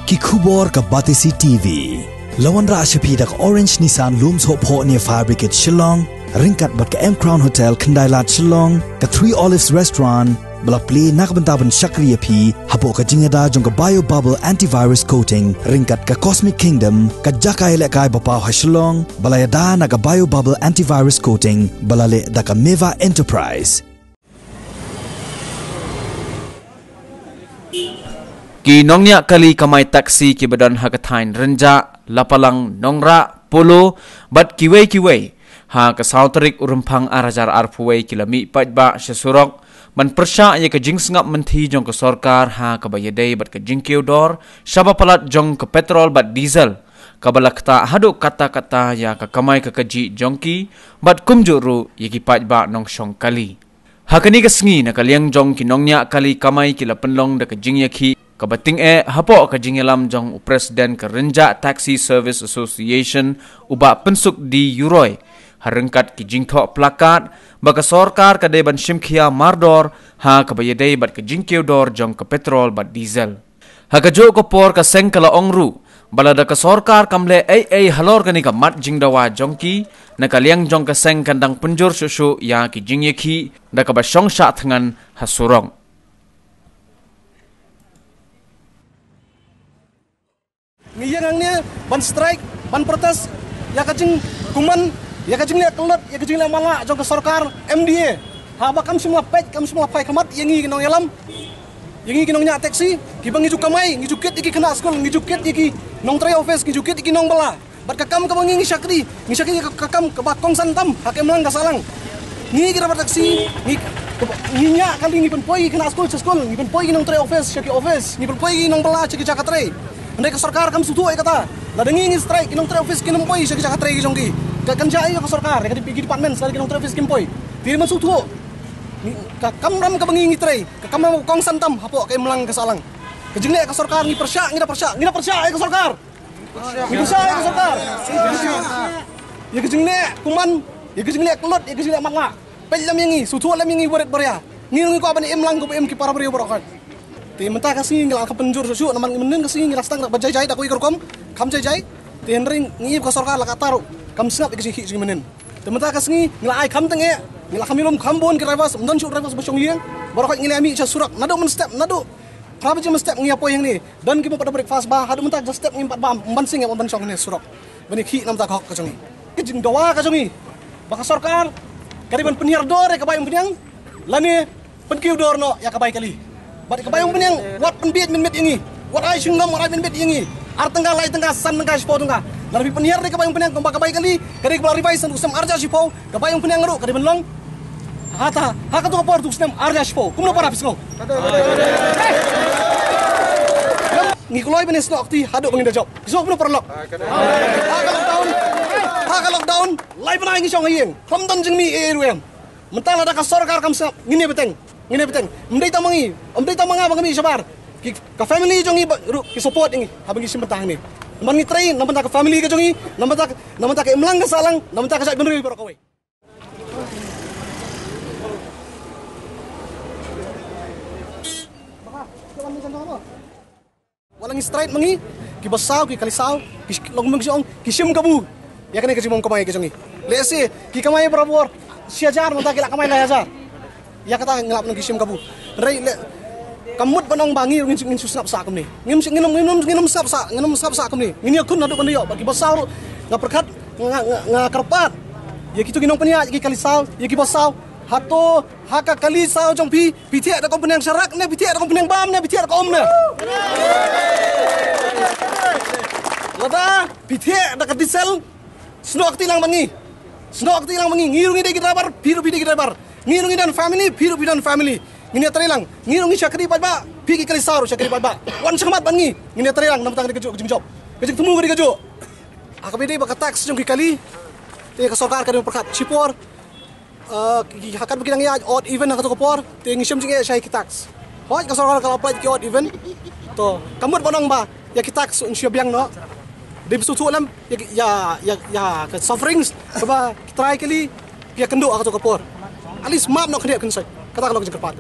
ki khubor ka Batisi TV. Lawan ra shapi dak Orange Nissan Looms Hope Ho near Fire Brigade Shillong, ringkat bat ka M Crown Hotel Kandailat Shillong, ka Three Olives Restaurant, bala play nakbantaban Shakriya P, hapo ka jingada jong ka Bio Bubble Antivirus Coating, ringkat ka Cosmic Kingdom, ka Jakai Lekai Bapaw ha Shillong, bala yada na ka Bio Bubble Antivirus Coating, bala le da ka Meva Enterprise. Ki nongnya kali kamai taksi ki badan hakatain renja lapalang nongra polo bat kiwei ha ka sautrik urumpang arajar arpuwei kilami pajba sesurok man persya ye ka jingsngap menti jong ka sarkar ha ka bayadei bat ka jingkiu dor saba palat jong ka petrol bat diesel kabalakta haduk kata-kata ya ka kamai ka kaji jongki bat kumjuru ye ki pajba nong syong kali hakani ka sngi na kaliang jong ki nongnya kali kamai kila penlong da ka jingyaki kabating hapo ka jingelam jong presiden ka Renja Taxi Service Association uba pensuk di Yuroy harengkat ki jingtho plakat baka sarkar ka deban shimkhia mardor ha ka bayadei bat ka jingkeu dor jong ka petrol bat diesel ha ka jo ko por ka sengkala ongru balada ka sarkar kamle ai halor kani ka mat jingdawa jongki na kaliang jong ka seng kandang penjur susu ya ki jingyeki da ka ba shongsha thangan hasurong ngiyangnya ban strike ban protes ya kajing kuman ya kajing le kelet ya kajing le mala jong ke sarkar MDA ha ba kam semua pai kamat yangi kinong yalam yangi kinong nya taksi ki bang ngijuk kamai ngijukit iki kena skol ngijukit iki nong tray office ngijukit iki nong bala bat kakam ka bangi ngisakri kakam ke bakong santam hakem lang kasalang ngi kira taksi nginya kali ngi pen poi kena skol ngi pen poi nong tray office cheki office ngi pen poi nong bala cheki chaka tray andai ka sarkar kam sutu ay kata ladangi ngi strike kinong tray office kinong poi cheki chaka tray ki jongki kanja ay ka sarkar ka di department sala kinong tray office kin poi tiri man sutu ka kam ram ka bangi ngi tray ka kam ram kong santam hapo kay mlang kasalang ka jingle ka sarkar ngi persya ay ka sarkar ngi persya ay ka sarkar ya ka jingle kuman ya ka jingle kelut ya ka jingle manga pel lam yangi sutu lam yangi boret borya ngi ko abani imlang ko em ki para brio borokat ti mentah kasi ngilal ka penjur susu naman menen kasi ngilastang nak bajai da ko ikorkom kam jai ti henring ngi ka sarkar la kataru kam snap ikisi hi menen ti mentah kasi ngilai kam tenge ngila kamilum kambon ki rivers mendon su rivers bosong yeng borokat ngilami cha surak nado men step nado prabe je men step ngi apo yang ni dan ki pada breakfast ba hadu mentah step ngi 4 bam bansing ya bansong ni surak bani hi nam ta ka jongi ki jing dawa ka jongi baka sarkar kariban penyiar dore ka bayang penyang lani penkiu dor no ya ka bay kali bat kabayong penyang wat penbit min met ingi wat ai singam wat ai min met ingi ar tengah lai tengah san tengah sipo tengah lalu penyiar de kabayong penyang kembang kabay kali kari keluar ribai san usam arja sipo kabayong penyang ngeru kari benlong hata haka tu kapor tu usam arja sipo kumno para pisno ngi kloy benes no akti haduk bangin job isok kumno perlok haka lockdown lai benai ngi song yeng khamdan jing mi eruem mentala da ka sarkar kam sa ngine beteng mendai tamanga bangami sabar ka family jongi ki support ingi habangi simbentang ni mani train namanta ka family ka jongi namanta ka imlang ka salang namanta ka sa benri pero kawai walang straight mangi ki basaw ki kalisaw ki longmeng siong ki sim kabu ya kane ka simong kamay ka jongi lesi ki kamay barabor siajar namanta ki la kamay la hajar ya kata ngelap nang kisim kabu rei kamut banong bangi ngin susap sa kum ni nginum sap sa kum ni ngini kun nadu banyo bagi basaw nga perkat nga karpat ya kitu ginong panya ya kalisaw ya ki basaw hato haka kalisaw jong pitia da kom penang sarak ne pitia da kom penang bam ne pitia da kom ne lada pitia da ka diesel snok tilang mangi ngirungi de driver piru de driver ngirungi dan family piru dan family ngini terilang ngirungi syakri padba pigi kali saru syakri padba wan semat bangi ngini terilang nam tang de kejuk jimjob kejuk temu di kejuk akabede baka tax jong kali te ka sarkar ka perkat sipor hakat bikinang ya odd even ka to por te ngisham jing ya syai tax hoj ka sarkar ka apply ki odd even to kamut bonong ba ya ki tax unsya biang no de susu alam ya ka sufferings ba try kali pia kendo ka to por alis map no kene kan sai kata kalau kejepat